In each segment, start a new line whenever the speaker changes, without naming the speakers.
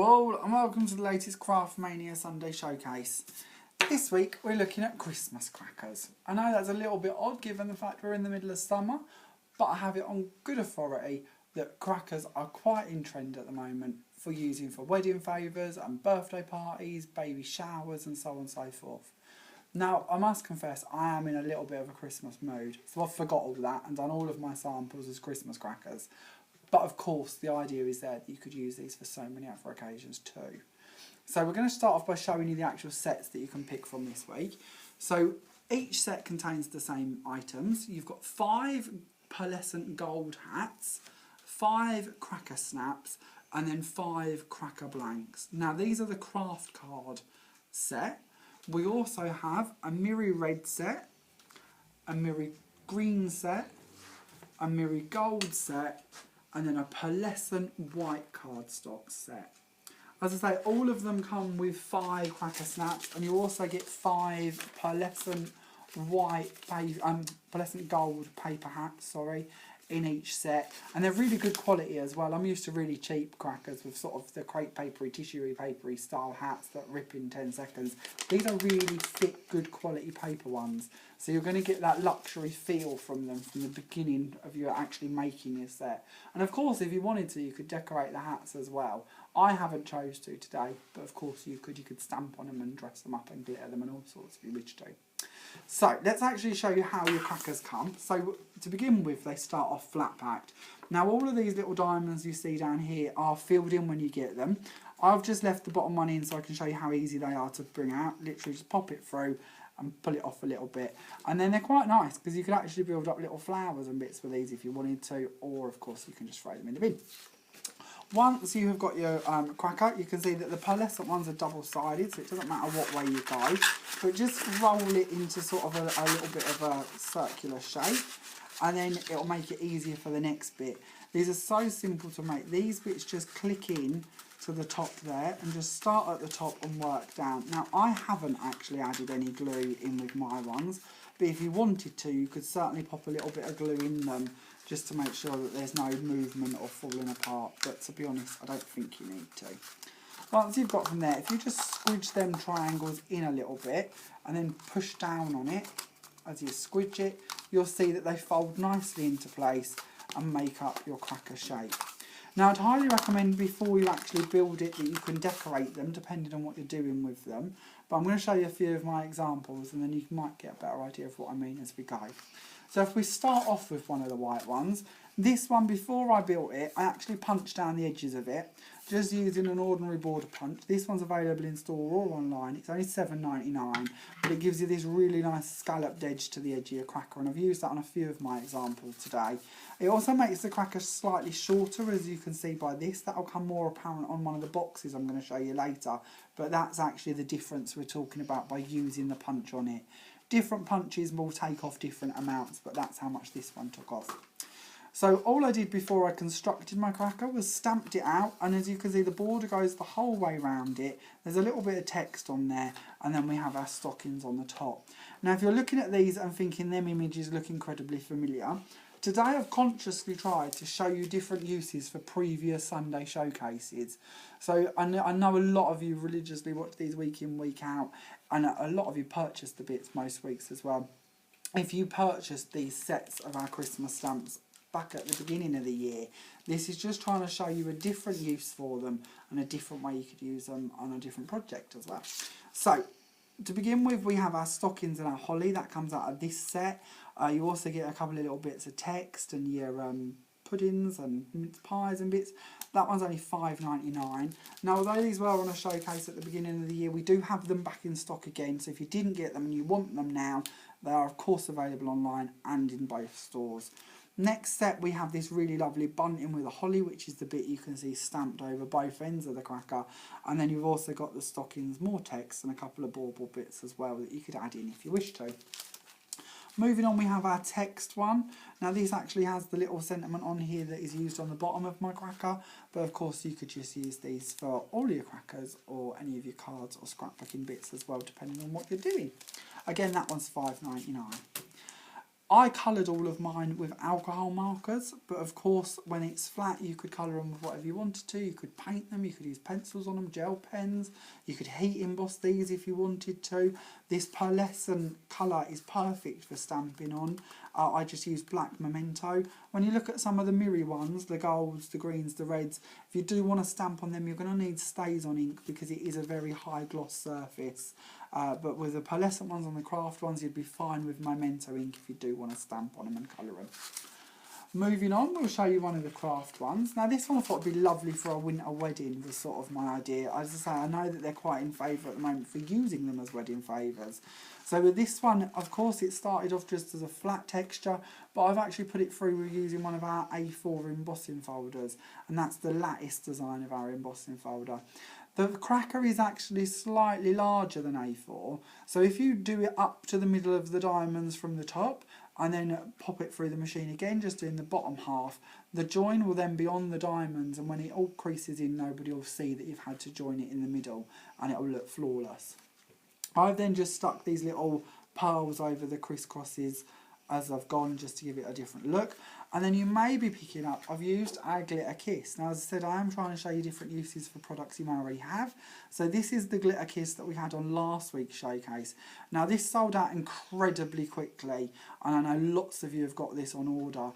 all and welcome to the latest Craftmania Sunday showcase. This week we're looking at Christmas crackers. I know that's a little bit odd given the fact we're in the middle of summer, but I have it on good authority that crackers are quite in trend at the moment for using for wedding favours and birthday parties, baby showers and so on and so forth. Now, I must confess, I am in a little bit of a Christmas mood, so I've forgot all that and done all of my samples as Christmas crackers. But of course, the idea is there that you could use these for so many other occasions too. So we're going to start off by showing you the actual sets that you can pick from this week. So each set contains the same items. You've got 5 pearlescent gold hats, 5 cracker snaps, and then 5 cracker blanks. Now these are the Kraft card set. We also have a Mirri red set, a Mirri green set, a Mirri gold set, and then a pearlescent white cardstock set. As I say, all of them come with 5 cracker snaps, and you also get 5 pearlescent pearlescent gold paper hats, in each set, and they're really good quality as well. I'm used to really cheap crackers with sort of the crepe papery, tissue papery style hats that rip in 10 seconds. These are really thick, good quality paper ones, so you're going to get that luxury feel from them from the beginning of you actually making your set. And of course, if you wanted to, you could decorate the hats as well. I haven't chose to today, but of course you could stamp on them and dress them up and glitter them and all sorts if you wish to. So let's actually show you how your crackers come. So to begin with, they start off flat packed. Now all of these little diamonds you see down here are filled in when you get them. I've just left the bottom one in so I can show you how easy they are to bring out. Literally just pop it through and pull it off a little bit. And then they're quite nice because you could actually build up little flowers and bits with these if you wanted to, or of course you can just throw them in the bin. Once you have got your cracker, you can see that the pearlescent ones are double-sided, so it doesn't matter what way you go. But just roll it into sort of a little bit of a circular shape, and then it'll make it easier for the next bit. These are so simple to make. These bits just click in to the top there, and just start at the top and work down. Now, I haven't actually added any glue in with my ones, but if you wanted to, you could certainly pop a little bit of glue in them, just to make sure that there's no movement or falling apart, but to be honest, I don't think you need to. Once you've got from there, if you just squidge them triangles in a little bit and then push down on it as you squidge it, you'll see that they fold nicely into place and make up your cracker shape. Now I'd highly recommend before you actually build it that you can decorate them depending on what you're doing with them, but I'm going to show you a few of my examples and then you might get a better idea of what I mean as we go. So if we start off with one of the white ones, this one, before I built it, I actually punched down the edges of it, just using an ordinary border punch. This one's available in store or online. It's only $7.99, but it gives you this really nice scalloped edge to the edge of your cracker, and I've used that on a few of my examples today. It also makes the cracker slightly shorter, as you can see by this. That'll come more apparent on one of the boxes I'm going to show you later, but that's actually the difference we're talking about by using the punch on it. Different punches will take off different amounts, but that's how much this one took off. So all I did before I constructed my cracker was stamped it out, and as you can see the border goes the whole way around it. There's a little bit of text on there, and then we have our stockings on the top. Now if you're looking at these and thinking them images look incredibly familiar, today I've consciously tried to show you different uses for previous Sunday showcases. So I know a lot of you religiously watch these week in, week out, and a lot of you purchase the bits most weeks as well. If you purchased these sets of our Christmas stamps back at the beginning of the year, this is just trying to show you a different use for them and a different way you could use them on a different project as well. So to begin with, we have our stockings and our holly. That comes out of this set. You also get a couple of little bits of text and your puddings and mince pies and bits. That one's only $5.99. Now, although these were on a showcase at the beginning of the year, we do have them back in stock again. So if you didn't get them and you want them now, they are of course available online and in both stores. Next set, we have this really lovely bunting with a holly, which is the bit you can see stamped over both ends of the cracker. And then you've also got the stockings, more text, and a couple of bauble bits as well that you could add in if you wish to. Moving on, we have our text one. Now this actually has the little sentiment on here that is used on the bottom of my cracker, but of course you could just use these for all your crackers or any of your cards or scrapbooking bits as well, depending on what you're doing. Again, that one's $5.99. I coloured all of mine with alcohol markers, but of course when it's flat you could colour them with whatever you wanted to. You could paint them, you could use pencils on them, gel pens, you could heat emboss these if you wanted to. This pearlescent colour is perfect for stamping on. I just use black memento. When you look at some of the mirror ones, the golds, the greens, the reds, if you do want to stamp on them, you're going to need stays on ink because it is a very high gloss surface. But with the pearlescent ones and the Kraft ones, you'd be fine with memento ink if you do want to stamp on them and colour them. Moving on, we'll show you one of the Kraft ones. Now this one I thought would be lovely for a winter wedding, was sort of my idea. As I say, I know that they're quite in favour at the moment for using them as wedding favours. So with this one, of course, it started off just as a flat texture, but I've actually put it through with using one of our A4 embossing folders, and that's the lattice design of our embossing folder. The cracker is actually slightly larger than A4, so if you do it up to the middle of the diamonds from the top, and then pop it through the machine again, just in the bottom half, the join will then be on the diamonds, and when it all creases in, nobody will see that you've had to join it in the middle, and it will look flawless. I've then just stuck these little pearls over the crisscrosses as I've gone, just to give it a different look. And then you may be picking up, I've used our Glitter Kiss. Now as I said, I am trying to show you different uses for products you may already have. So this is the Glitter Kiss that we had on last week's showcase. Now this sold out incredibly quickly, and I know lots of you have got this on order.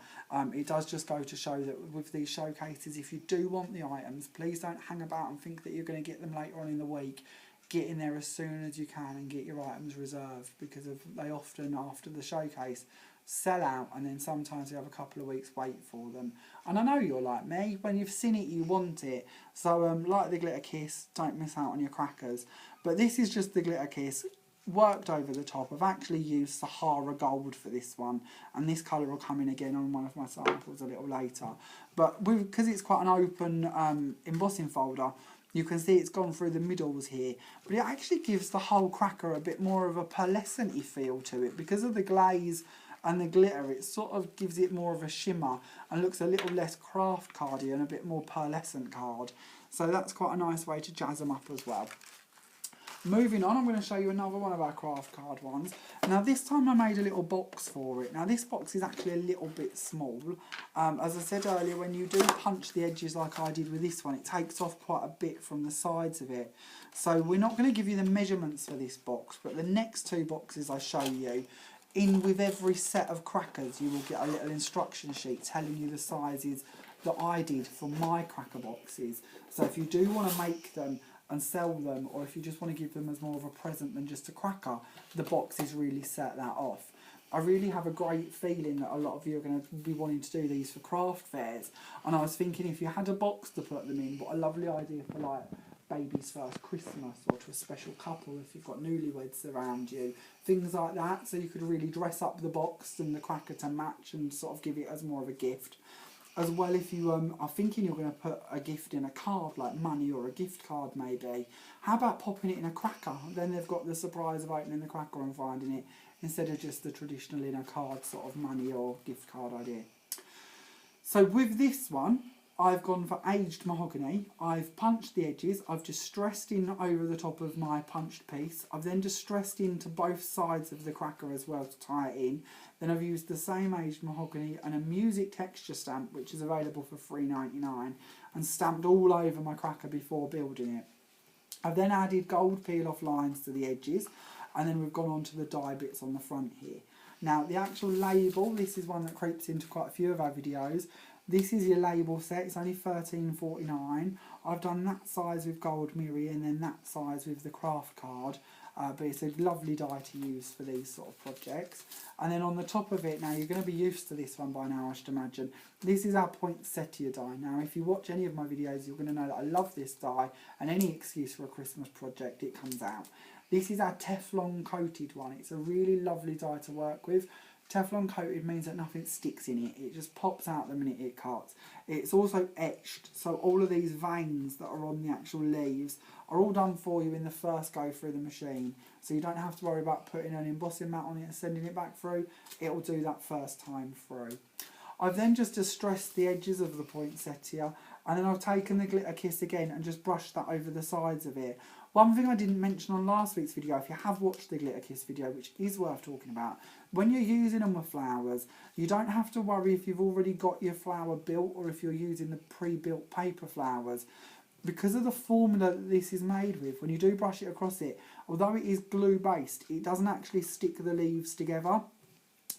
It does just go to show that with these showcases, if you do want the items, please don't hang about and think that you're going to get them later on in the week. Get in there as soon as you can and get your items reserved, because they often, after the showcase, sell out, and then sometimes you have a couple of weeks wait for them. And I know you're like me, when you've seen it you want it. So like the Glitter Kiss, don't miss out on your crackers. But this is just the Glitter Kiss worked over the top. I've actually used Sahara Gold for this one, and this colour will come in again on one of my samples a little later. But because it's quite an open embossing folder, you can see it's gone through the middles here, but it actually gives the whole cracker a bit more of a pearlescent-y feel to it. Because of the glaze and the glitter, it sort of gives it more of a shimmer and looks a little less craft cardy and a bit more pearlescent card. So that's quite a nice way to jazz them up as well. Moving on, I'm going to show you another one of our craft card ones. Now this time I made a little box for it. Now this box is actually a little bit small. As I said earlier, when you do punch the edges like I did with this one, it takes off quite a bit from the sides of it. So we're not going to give you the measurements for this box, but the next two boxes I show you, in with every set of crackers you will get a little instruction sheet telling you the sizes that I did for my cracker boxes. So if you do want to make them and sell them, or if you just want to give them as more of a present than just a cracker, the boxes really set that off. I really have a great feeling that a lot of you are going to be wanting to do these for craft fairs, and I was thinking if you had a box to put them in, what a lovely idea for like baby's first Christmas, or to a special couple if you've got newlyweds around you, things like that. So you could really dress up the box and the cracker to match and sort of give it as more of a gift. As well, if you are thinking you're going to put a gift in a card, like money or a gift card maybe, how about popping it in a cracker? Then they've got the surprise of opening the cracker and finding it, instead of just the traditional in a card sort of money or gift card idea. So with this one, I've gone for aged mahogany. I've punched the edges. I've just stressed in over the top of my punched piece. I've then just stressed into both sides of the cracker as well to tie it in. Then I've used the same aged mahogany and a music texture stamp, which is available for $3.99, and stamped all over my cracker before building it. I've then added gold peel-off lines to the edges, and then we've gone on to the die bits on the front here. Now the actual label, this is one that creeps into quite a few of our videos. This is your label set, it's only $13.49. I've done that size with gold mirror and then that size with the craft card. But it's a lovely die to use for these sort of projects. And then on the top of it, now you're going to be used to this one by now, I should imagine. This is our poinsettia die. Now if you watch any of my videos, you're going to know that I love this die, and any excuse for a Christmas project, it comes out. This is our Teflon coated one. It's a really lovely die to work with. Teflon coated means that nothing sticks in it. It just pops out the minute it cuts. It's also etched, so all of these veins that are on the actual leaves are all done for you in the first go through the machine. So you don't have to worry about putting an embossing mat on it and sending it back through. It will do that first time through. I've then just distressed the edges of the poinsettia And then I've taken the Glitter Kiss again and just brushed that over the sides of it. One thing I didn't mention on last week's video, if you have watched the Glitter Kiss video, which is worth talking about, when you're using them with flowers, you don't have to worry if you've already got your flower built or if you're using the pre-built paper flowers. Because of the formula that this is made with, when you do brush it across it, although it is glue based, it doesn't actually stick the leaves together.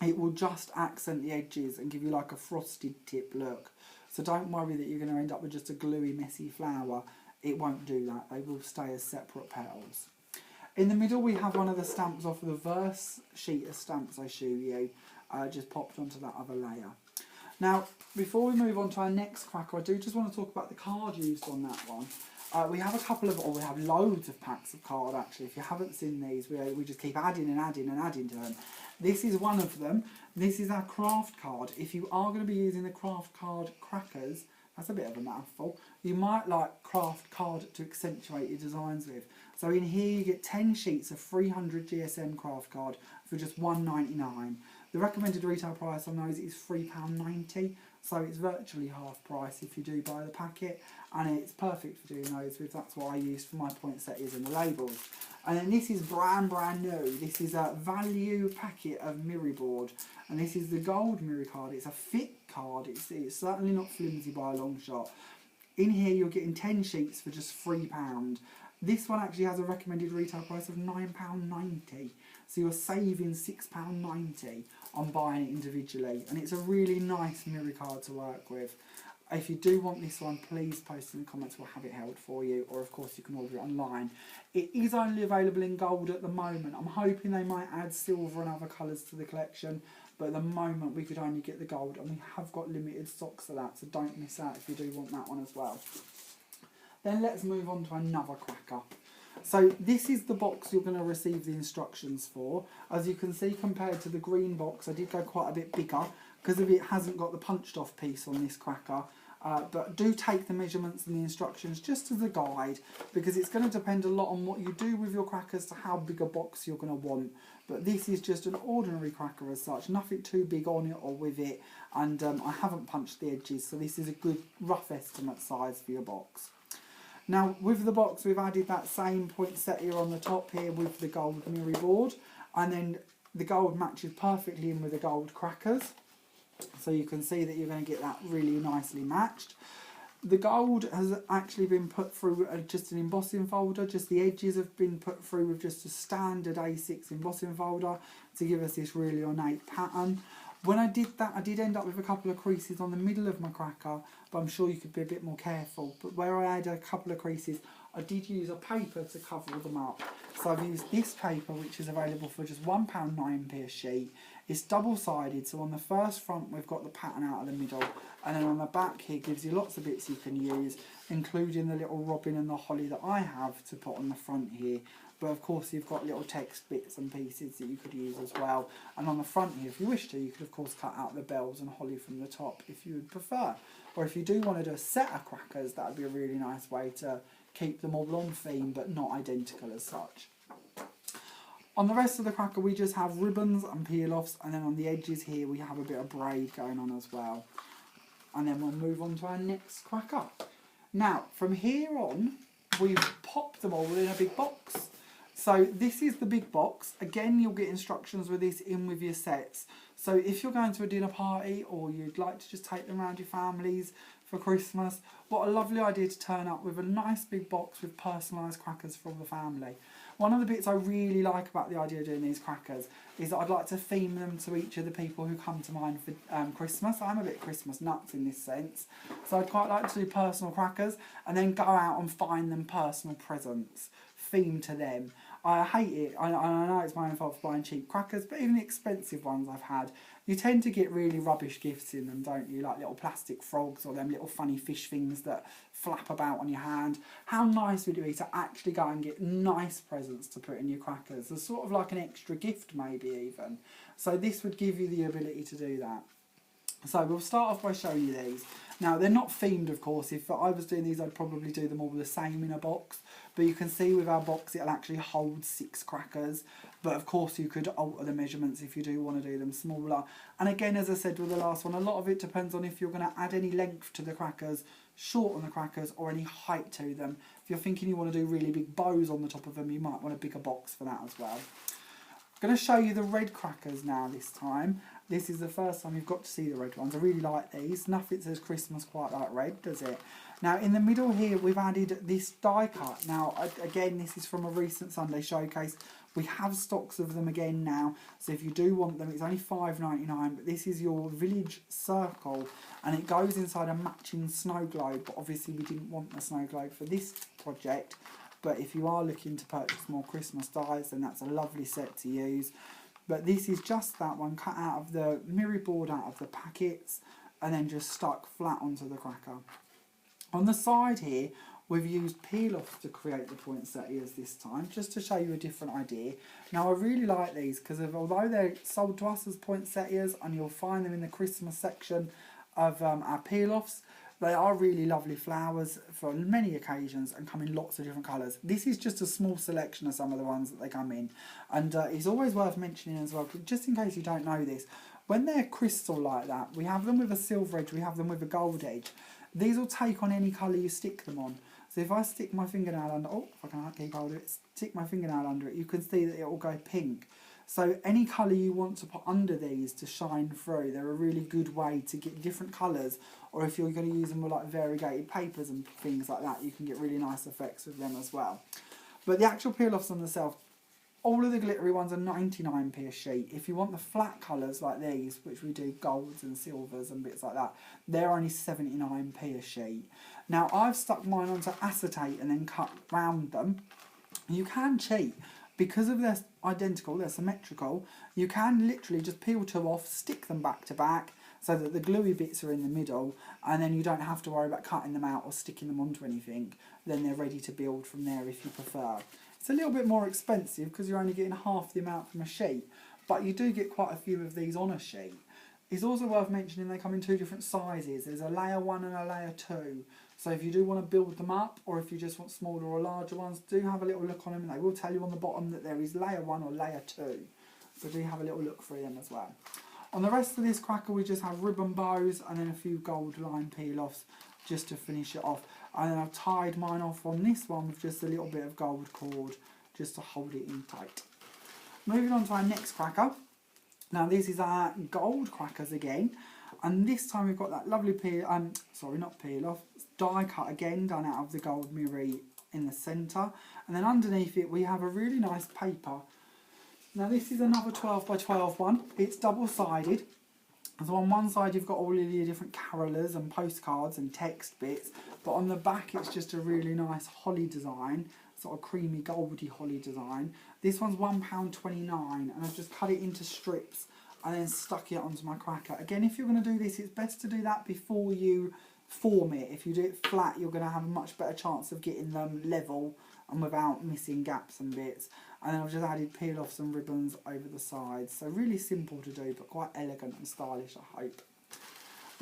It will just accent the edges and give you like a frosted tip look. So don't worry that you're going to end up with just a gluey, messy flower. It won't do that. They will stay as separate petals. In the middle we have one of the stamps off of the verse sheet of stamps I showed you. Just popped onto that other layer. Now, before we move on to our next cracker, I do just want to talk about the card used on that one. We have we have loads of packs of card actually. If you haven't seen these, we just keep adding and adding and adding to them. This is one of them. This is our Kraft card. If you are going to be using the Kraft card crackers, that's a bit of a mouthful, you might like Kraft card to accentuate your designs with. So in here you get 10 sheets of 300 GSM Kraft card for just £1.99. The recommended retail price on those is £3.90, so it's virtually half price if you do buy the packet, and it's perfect for doing those with. That's what I used for my poinsettias and the labels. And then this is brand new. This is a value packet of Mirror board, and this is the gold mirror card. It's a thick card. It's certainly not flimsy by a long shot. In here you're getting 10 sheets for just £3. This one actually has a recommended retail price of £9.90. So you're saving £6.90 on buying it individually. And it's a really nice mirror card to work with. If you do want this one, please post in the comments, we'll have it held for you. Or of course you can order it online. It is only available in gold at the moment. I'm hoping they might add silver and other colours to the collection. But at the moment we could only get the gold, and we have got limited stocks of that. So don't miss out if you do want that one as well. Then let's move on to another cracker. So this is the box you're going to receive the instructions for. As you can see, compared to the green box, I did go quite a bit bigger because it hasn't got the punched off piece on this cracker. But do take the measurements and the instructions just as a guide, because it's going to depend a lot on what you do with your crackers to how big a box you're going to want. But this is just an ordinary cracker as such, nothing too big on it or with it, and I haven't punched the edges, so this is a good rough estimate size for your box. Now with the box we've added that same poinsettia on the top here with the gold mirror board, and then the gold matches perfectly in with the gold crackers, so you can see that you're going to get that really nicely matched. The gold has actually been put through just an embossing folder, just the edges have been put through with just a standard A6 embossing folder to give us this really ornate pattern. When I did that, I did end up with a couple of creases on the middle of my cracker, but I'm sure you could be a bit more careful. But where I had a couple of creases, I did use a paper to cover them up. So I've used this paper, which is available for just £1.09 a sheet. It's double-sided, so on the first front we've got the pattern out of the middle, and then on the back here gives you lots of bits you can use, including the little robin and the holly that I have to put on the front here. But of course you've got little text bits and pieces that you could use as well. And on the front here, if you wish to, you could of course cut out the bells and holly from the top if you would prefer. Or if you do want to do a set of crackers, that would be a really nice way to keep them all on theme but not identical as such. On the rest of the cracker we just have ribbons and peel-offs, and then on the edges here we have a bit of braid going on as well. And then we'll move on to our next cracker. Now from here on we've popped them all in a big box. So this is the big box. Again, you'll get instructions with this in with your sets. So if you're going to a dinner party or you'd like to just take them around your families for Christmas, what a lovely idea to turn up with a nice big box with personalised crackers from the family. One of the bits I really like about the idea of doing these crackers is that I'd like to theme them to each of the people who come to mind for Christmas. I'm a bit Christmas nuts in this sense. So I'd quite like to do personal crackers and then go out and find them personal presents, themed to them. I hate it. I know it's my own fault for buying cheap crackers, but even the expensive ones I've had, you tend to get really rubbish gifts in them, don't you? Like little plastic frogs or them little funny fish things that flap about on your hand. How nice would it be to actually go and get nice presents to put in your crackers? As sort of like an extra gift maybe even. So this would give you the ability to do that. So we'll start off by showing you these. Now they're not themed of course. If I was doing these I'd probably do them all the same in a box. But you can see with our box it'll actually hold 6 crackers. But of course you could alter the measurements if you do want to do them smaller. And again, as I said with the last one, a lot of it depends on if you're going to add any length to the crackers, short on the crackers or any height to them. If you're thinking you want to do really big bows on the top of them, you might want a bigger box for that as well. I'm going to show you the red crackers now this time. This is the first time you've got to see the red ones. I really like these. Nothing says Christmas quite like red, does it? Now in the middle here we've added this die cut. Now again, this is from a recent Sunday showcase. We have stocks of them again now, so if you do want them, it's only $5.99, but this is your village circle, and it goes inside a matching snow globe, but obviously we didn't want the snow globe for this project. But if you are looking to purchase more Christmas dies, then that's a lovely set to use. But this is just that one cut out of the mirror board, out of the packets, and then just stuck flat onto the cracker. On the side here, we've used peel-offs to create the poinsettias this time, just to show you a different idea. Now I really like these because although they're sold to us as poinsettias, and you'll find them in the Christmas section of our peel-offs, they are really lovely flowers for many occasions and come in lots of different colours. This is just a small selection of some of the ones that they come in. And it's always worth mentioning as well, just in case you don't know this, when they're crystal like that, we have them with a silver edge, we have them with a gold edge. These will take on any colour you stick them on. So if I stick my fingernail under, oh, if I can't keep hold of it, stick my fingernail under it, you can see that it will go pink. So any colour you want to put under these to shine through, they're a really good way to get different colours, or if you're going to use them with like variegated papers and things like that, you can get really nice effects with them as well. But the actual peel-offs on themselves, all of the glittery ones are 99p a sheet. If you want the flat colours like these, which we do golds and silvers and bits like that, they're only 79p a sheet. Now I've stuck mine onto acetate and then cut round them. You can cheat. Because of they're identical, they're symmetrical, you can literally just peel two off, stick them back to back so that the gluey bits are in the middle, and then you don't have to worry about cutting them out or sticking them onto anything. Then they're ready to build from there if you prefer. It's a little bit more expensive because you're only getting half the amount from a sheet, but you do get quite a few of these on a sheet. It's also worth mentioning they come in two different sizes. There's a layer 1 and a layer 2. So if you do want to build them up, or if you just want smaller or larger ones, do have a little look on them. And they will tell you on the bottom that there is layer 1 or layer 2. So do have a little look through them as well. On the rest of this cracker, we just have ribbon bows and then a few gold line peel-offs just to finish it off. And then I've tied mine off on this one with just a little bit of gold cord just to hold it in tight. Moving on to our next cracker. Now this is our gold crackers again, and this time we've got that lovely die cut again done out of the gold mirror in the centre, and then underneath it we have a really nice paper. Now this is another 12 by 12 one. It's double sided. So on one side you've got all of your different carolers and postcards and text bits, but on the back it's just a really nice holly design, sort of creamy goldy holly design. This one's £1.29, and I've just cut it into strips and then stuck it onto my cracker. Again, if you're going to do this, it's best to do that before you form it. If you do it flat, you're going to have a much better chance of getting them level and without missing gaps and bits. And then I've just added peel-offs and ribbons over the sides. So really simple to do, but quite elegant and stylish, I hope.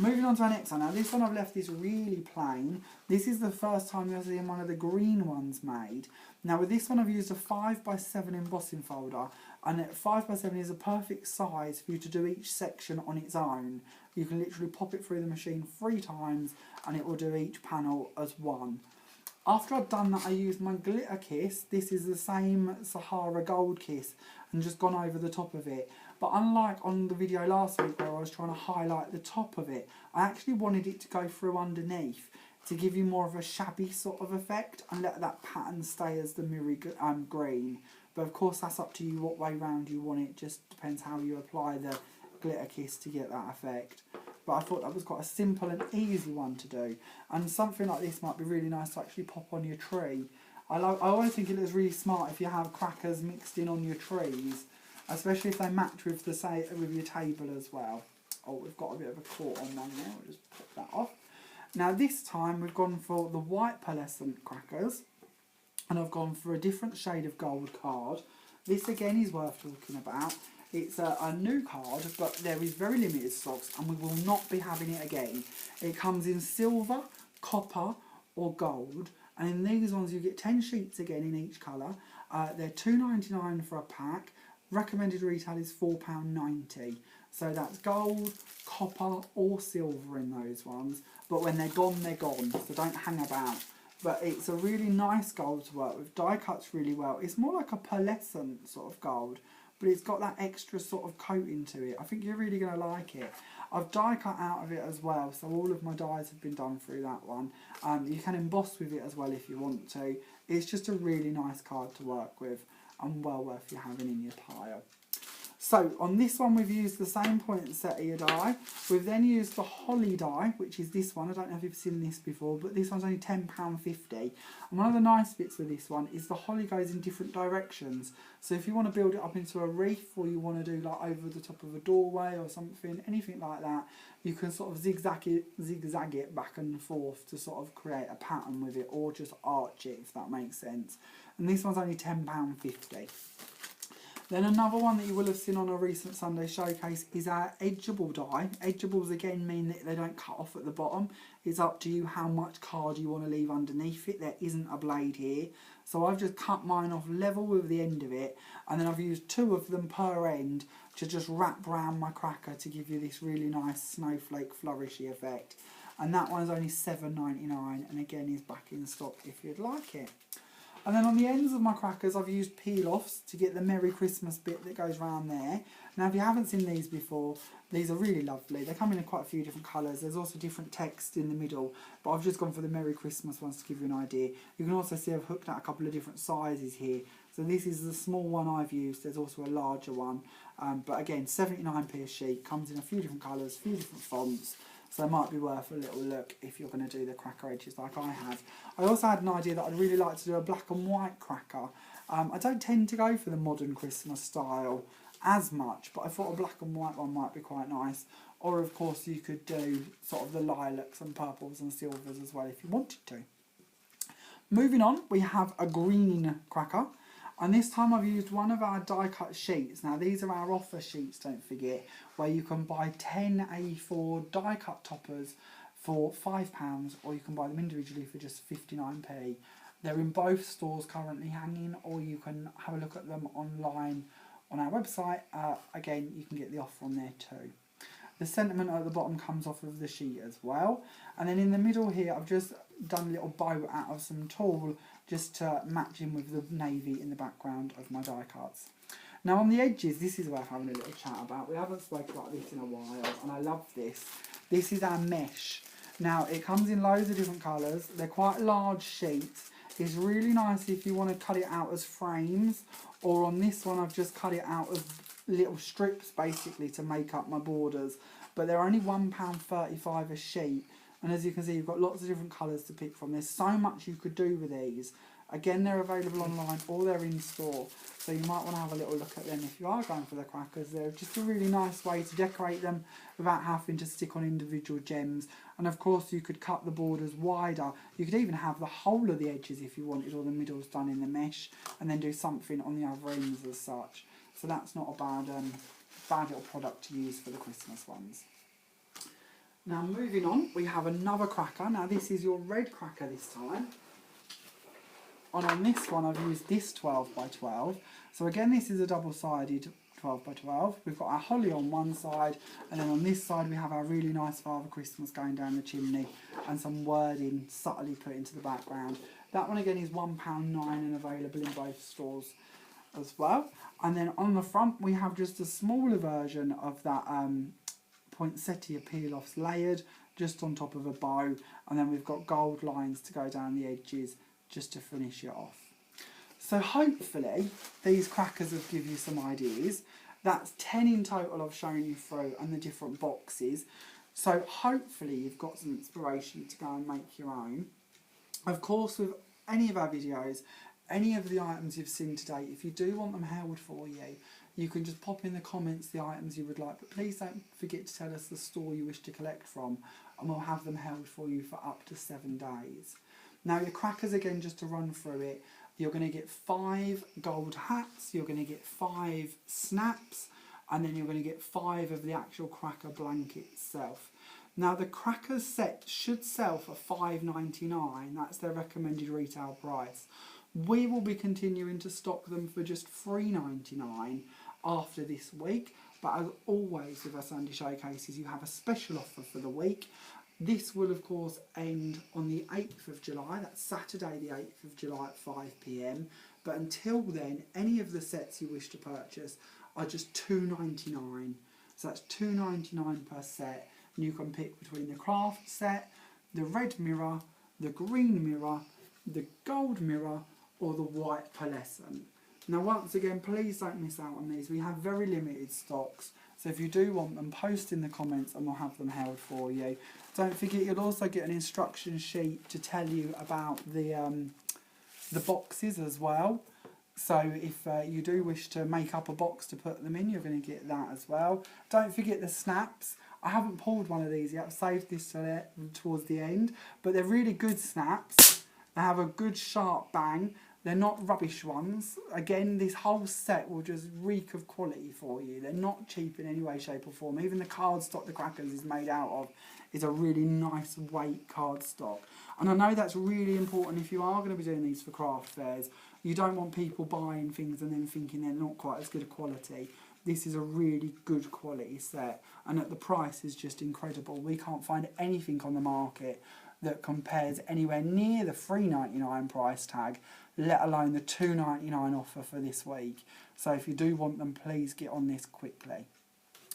Moving on to our next one. Now this one I've left this really plain. This is the first time you're seeing one of the green ones made. Now with this one I've used a 5x7 embossing folder, and 5x7 is a perfect size for you to do each section on its own. You can literally pop it through the machine 3 times and it will do each panel as one. After I've done that, I used my glitter kiss. This is the same Sahara Gold Kiss, and just gone over the top of it. But unlike on the video last week where I was trying to highlight the top of it, I actually wanted it to go through underneath to give you more of a shabby sort of effect and let that pattern stay as the mirror green. But of course that's up to you what way round you want it, just depends how you apply the glitter kiss to get that effect. But I thought that was quite a simple and easy one to do, and something like this might be really nice to actually pop on your tree. I always think it looks really smart if you have crackers mixed in on your trees, especially if they match with with your table as well. Oh, we've got a bit of a caught on one there, we'll just pop that off. Now this time we've gone for the white pearlescent crackers, and I've gone for a different shade of gold card. This again is worth talking about. It's a new card, but there is very limited stocks and we will not be having it again. It comes in silver, copper or gold, and in these ones you get 10 sheets again in each colour. They're $2.99 for a pack. Recommended retail is £4.90. So that's gold, copper or silver in those ones. But when they're gone, so don't hang about. But it's a really nice gold to work with. Die cuts really well. It's more like a pearlescent sort of gold, but it's got that extra sort of coating to it. I think you're really going to like it. I've die cut out of it as well, so all of my dies have been done through that one. You can emboss with it as well if you want to. It's just a really nice card to work with and well worth you having in your pile. So on this one we've used the same poinsettia die. We've then used the holly die, which is this one. I don't know if you've seen this before, but this one's only £10.50. And one of the nice bits with this one is the holly goes in different directions. So if you want to build it up into a wreath, or you want to do like over the top of a doorway or something, anything like that, you can sort of zigzag it back and forth to sort of create a pattern with it, or just arch it, if that makes sense. And this one's only £10.50. Then another one that you will have seen on a recent Sunday showcase is our edgeable die. Edgeables again mean that they don't cut off at the bottom. It's up to you how much card you want to leave underneath it. There isn't a blade here. So I've just cut mine off level with the end of it, and then I've used 2 of them per end to just wrap around my cracker to give you this really nice snowflake flourishy effect. And that one's only £7.99, and again is back in stock if you'd like it. And then on the ends of my crackers, I've used peel-offs to get the Merry Christmas bit that goes around there. Now, if you haven't seen these before, these are really lovely. They come in quite a few different colours. There's also different text in the middle, but I've just gone for the Merry Christmas ones to give you an idea. You can also see I've hooked out a couple of different sizes here. So this is the small one I've used. There's also a larger one. But again, 79p a sheet. Comes in a few different colours, a few different fonts. So it might be worth a little look if you're going to do the cracker edges like I have. I also had an idea that I'd really like to do a black and white cracker. I don't tend to go for the modern Christmas style as much, but I thought a black and white one might be quite nice. Or of course you could do sort of the lilacs and purples and silvers as well if you wanted to. Moving on, we have a green cracker. And this time I've used one of our die cut sheets. Now these are our offer sheets, don't forget, where you can buy 10 A4 die cut toppers for £5, or you can buy them individually for just 59p. They're in both stores currently hanging, or you can have a look at them online on our website. Again, you can get the offer on there too. The sentiment at the bottom comes off of the sheet as well. And then in the middle here, I've just done a little bow out of some tulle just to match in with the navy in the background of my die cuts. Now on the edges, this is worth having a little chat about. We haven't spoken about this in a while, and I love this. This is our mesh. Now it comes in loads of different colours. They're quite large sheets. It's really nice if you want to cut it out as frames, or on this one I've just cut it out as little strips basically to make up my borders. But they're only £1.35 a sheet. And as you can see, you've got lots of different colours to pick from. There's so much you could do with these. Again, they're available online or they're in store. So you might want to have a little look at them if you are going for the crackers. They're just a really nice way to decorate them without having to stick on individual gems. And of course, you could cut the borders wider. You could even have the whole of the edges if you wanted, or the middles done in the mesh, and then do something on the other ends as such. So that's not a bad little product to use for the Christmas ones. Now moving on, we have another cracker. Now this is your red cracker this time. And on this one I've used this 12x12. So again, this is a double-sided 12x12. We've got our holly on one side, and then on this side we have our really nice Father Christmas going down the chimney and some wording subtly put into the background. That one again is £1.09 and available in both stores as well. And then on the front we have just a smaller version of that poinsettia peel-offs layered just on top of a bow, and then we've got gold lines to go down the edges just to finish it off. So hopefully these crackers will give you some ideas. That's 10 in total I've shown you through, and the different boxes. So hopefully you've got some inspiration to go and make your own. Of course, with any of our videos, any of the items you've seen today, if you do want them held for you, you can just pop in the comments the items you would like, but please don't forget to tell us the store you wish to collect from, and we'll have them held for you for up to 7 days. Now your crackers, again, just to run through it, you're going to get 5 gold hats, you're going to get 5 snaps, and then you're going to get 5 of the actual cracker blanket itself. Now the crackers set should sell for £5.99, that's their recommended retail price. We will be continuing to stock them for just £3.99 after this week. But as always with our Sunday showcases, you have a special offer for the week. This will of course end on the 8th of July, that's Saturday the 8th of July at 5 p.m. But until then, any of the sets you wish to purchase are just $2.99. So that's $2.99 per set, and you can pick between the Kraft set, the red mirror, the green mirror, the gold mirror, or the white pearlescent. Now once again, please don't miss out on these. We have very limited stocks, so if you do want them, post in the comments and we'll have them held for you. Don't forget, you'll also get an instruction sheet to tell you about the boxes as well. So if you do wish to make up a box to put them in, you're going to get that as well. Don't forget the snaps. I haven't pulled one of these yet. I've saved this towards the end. But they're really good snaps. They have a good sharp bang. They're not rubbish ones. Again, this whole set will just reek of quality for you. They're not cheap in any way, shape or form. Even the cardstock the crackers is made out of is a really nice weight cardstock. And I know that's really important if you are going to be doing these for craft fairs. You don't want people buying things and then thinking they're not quite as good a quality. This is a really good quality set, and at the price is just incredible. We can't find anything on the market that compares anywhere near the $3.99 price tag, let alone the $2.99 offer for this week. So if you do want them, please get on this quickly.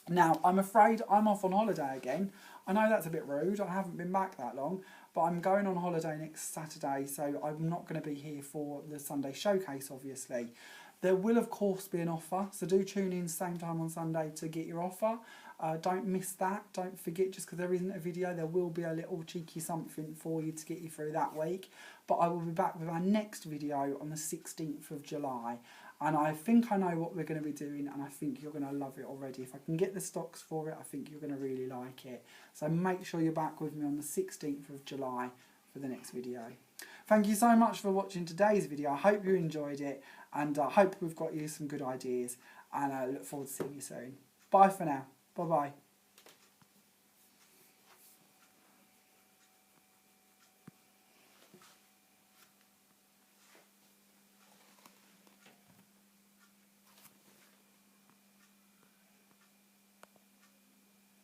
Now, I'm afraid I'm off on holiday again. I know that's a bit rude, I haven't been back that long, but I'm going on holiday next Saturday, so I'm not going to be here for the Sunday showcase, obviously. There will, of course, be an offer, so do tune in same time on Sunday to get your offer. Don't miss that. Don't forget, just because there isn't a video, there will be a little cheeky something for you to get you through that week. But I will be back with our next video on the 16th of July. And I think I know what we're going to be doing, and I think you're going to love it already. If I can get the stocks for it, I think you're going to really like it. So make sure you're back with me on the 16th of July for the next video. Thank you so much for watching today's video. I hope you enjoyed it, and I hope we've got you some good ideas, and I look forward to seeing you soon. Bye for now. Bye-bye.